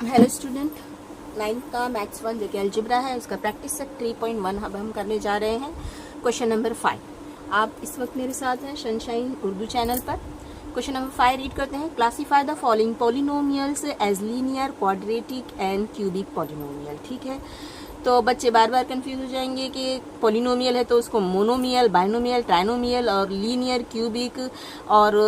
Hello student, 9th का maths 1 जो कि अलजेब्रा है उसका प्रैक्टिस सेट 3.1 अब हम करने जा रहे हैं। Question number 5। आप इस वक्त मेरे साथ हैं सनशाइन उर्दू चैनल पर। क्वेश्चन नंबर 5 रीड करते हैं। Classify the following polynomials as linear, quadratic and cubic polynomial. ठीक है, तो बच्चे बार बार कंफ्यूज हो जाएंगे कि पॉलिनोमियल है तो उसको मोनोमियल, बाइनोमियल, ट्राइनोमियल और लीनियर, क्यूबिक और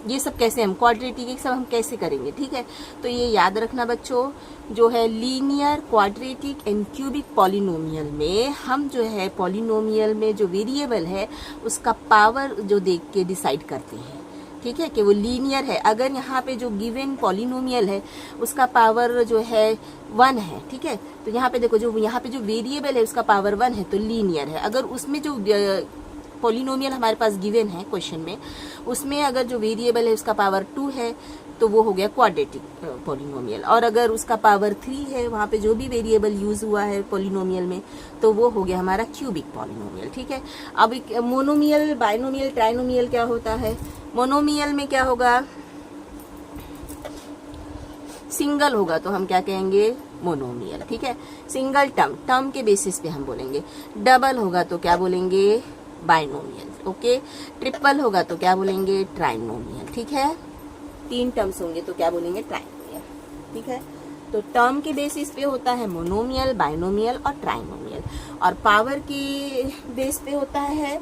ये सब कैसे, हम क्वाड्रेटिक ये सब हम कैसे करेंगे। ठीक है, तो ये याद रखना बच्चों, जो है linear, quadratic and cubic polynomial में हम जो है पॉलिनोमियल में जो वेरिएबल है उसका पावर जो देख के डिसाइड करते हैं। ठीक है, कि वो लीनियर है। अगर यहाँ पे जो गिवन पॉलिनोमियल है उसका पावर जो है 1 है, ठीक है, तो यहाँ पे देखो जो यहाँ पे जो वेरिएबल है उसका पावर 1 है तो लीनियर है। अगर उसमें जो पॉलिनोमियल हमारे पास गिवन है क्वेश्चन में, उसमें अगर जो वेरिएबल है उसका पावर 2 है तो वो हो गया क्वाड्रेटिक पॉलिनोमियल। और अगर उसका पावर 3 है, वहाँ पे जो भी वेरिएबल यूज हुआ है पॉलिनोमियल में, तो वो हो गया हमारा क्यूबिक पॉलिनोमियल। ठीक है, अब मोनोमियल, बाइनोमियल, ट्राइनोमियल क्या होता है। मोनोमियल में क्या होगा, सिंगल होगा तो हम क्या कहेंगे, मोनोमियल। ठीक है, सिंगल टर्म के बेसिस पे हम बोलेंगे। डबल होगा तो क्या बोलेंगे, बाइनोमियल। ओके, ट्रिपल होगा तो क्या बोलेंगे, ट्राइनोमियल। ठीक है, 3 टर्म्स होंगे तो क्या बोलेंगे, ट्राइनोमियल। ठीक है, तो टर्म के बेसिस पे होता है मोनोमियल, बाइनोमियल और ट्राइनोमियल, और पावर की बेस पे होता है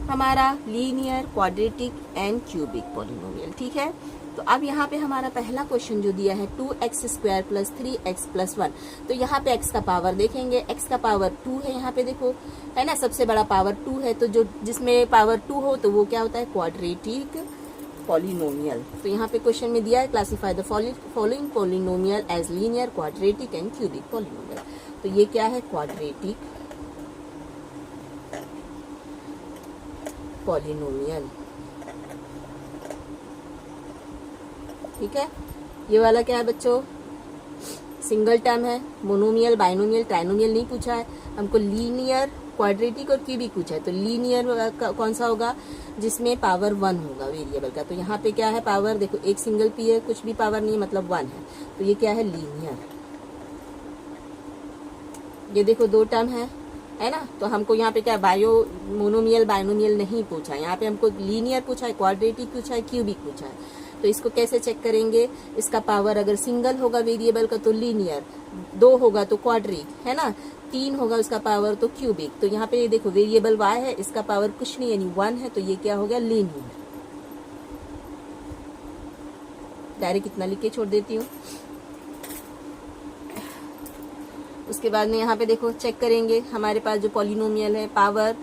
हमारा linear, quadratic and cubic polynomial. ठीक है, तो अब यहाँ पे हमारा पहला क्वेश्चन जो दिया है 2x² + 3x + 1, तो यहाँ पे x का पावर देखेंगे, x का पावर 2 है, यहाँ पे देखो है ना, सबसे बड़ा पावर 2 है, तो जो जिसमें पावर 2 हो तो वो क्या होता है, क्वाड्रेटिक पॉलिनोमियल। तो यहाँ पे क्वेश्चन में दिया है classify the following polynomial as linear, quadratic and cubic polynomial. तो ये क्या है, क्वाड्रेटिक पॉलिनोमियल। ठीक है, ये वाला क्या है बच्चों, सिंगल टर्म है। मोनोमियल, बाइनोमियल, ट्राइनोमियल नहीं पूछा है हमको, लीनियर, क्वाड्रेटिक और क्यूबिक पूछा है। तो लीनियर कौन सा होगा, जिसमें पावर 1 होगा वेरिएबल का। तो यहाँ पे क्या है, पावर देखो, एक सिंगल पी है, कुछ भी पावर नहीं, मतलब 1 है, तो ये क्या है, लीनियर। ये देखो 2 टर्म है ना, तो हमको यहाँ पे क्या, मोनोमियल, बाइनोमियल नहीं पूछा है, यहाँ पे हमको लीनियर पूछा है, क्वाड्रेटिक पूछा है, क्यूबिक पूछा है। तो इसको कैसे चेक करेंगे, इसका पावर अगर सिंगल होगा वेरिएबल का तो लीनियर, 2 होगा तो क्वाड्रिक, है ना, 3 होगा उसका पावर तो क्यूबिक। तो यहाँ पे ये देखो वेरिएबल y है, इसका पावर कुछ नहीं यानी 1 है, तो ये क्या हो गया, लीनियर। डायरेक्ट इतना लिख के छोड़ देती हूँ। उसके बाद में यहाँ पे देखो चेक करेंगे, हमारे पास जो पॉलिनोमियल है पावर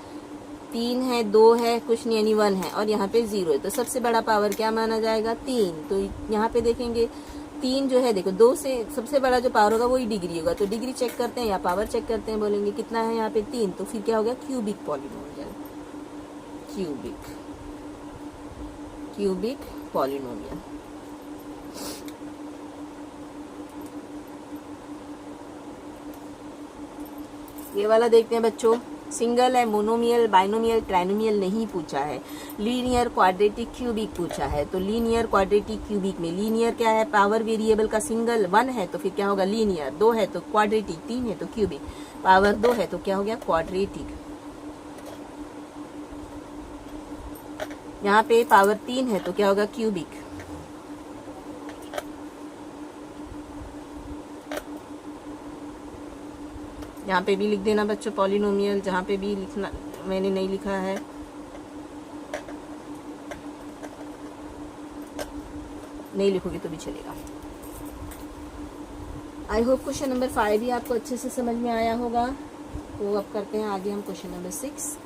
3 है, 2 है, कुछ नहीं यानी 1 है, और यहाँ पे 0 है, तो सबसे बड़ा पावर क्या माना जाएगा, 3। तो यहाँ पे देखेंगे 3 जो है, देखो 2 से सबसे बड़ा जो पावर होगा वही डिग्री होगा, तो डिग्री चेक करते हैं या पावर चेक करते हैं, बोलेंगे कितना है यहाँ पे 3, तो फिर क्या हो गया, क्यूबिक पॉलिनोमियल। Cubic polynomial. ये वाला देखते हैं बच्चों, सिंगल है, मोनोमियल, बाइनोमियल, ट्राइनोमियल नहीं पूछा है, लीनियर, क्वाड्रेटिक, क्यूबिक पूछा है। तो लीनियर, क्वाड्रेटिक, क्यूबिक में लीनियर क्या है, पावर वेरिएबल का सिंगल 1 है तो फिर क्या होगा, लीनियर। 2 है तो क्वाड्रेटिक, 3 है तो क्यूबिक, पावर 2 है तो क्या हो गया, क्वाड्रेटिक। यहाँ पे पावर 3 है तो क्या होगा, क्यूबिक। यहाँ पे भी लिख देना बच्चों पॉलिनोमियल, जहाँ पे भी लिखना मैंने नहीं लिखा है, नहीं लिखोगे तो भी चलेगा। आई होप क्वेश्चन नंबर 5 भी आपको अच्छे से समझ में आया होगा। तो अब करते हैं आगे हम क्वेश्चन नंबर 6।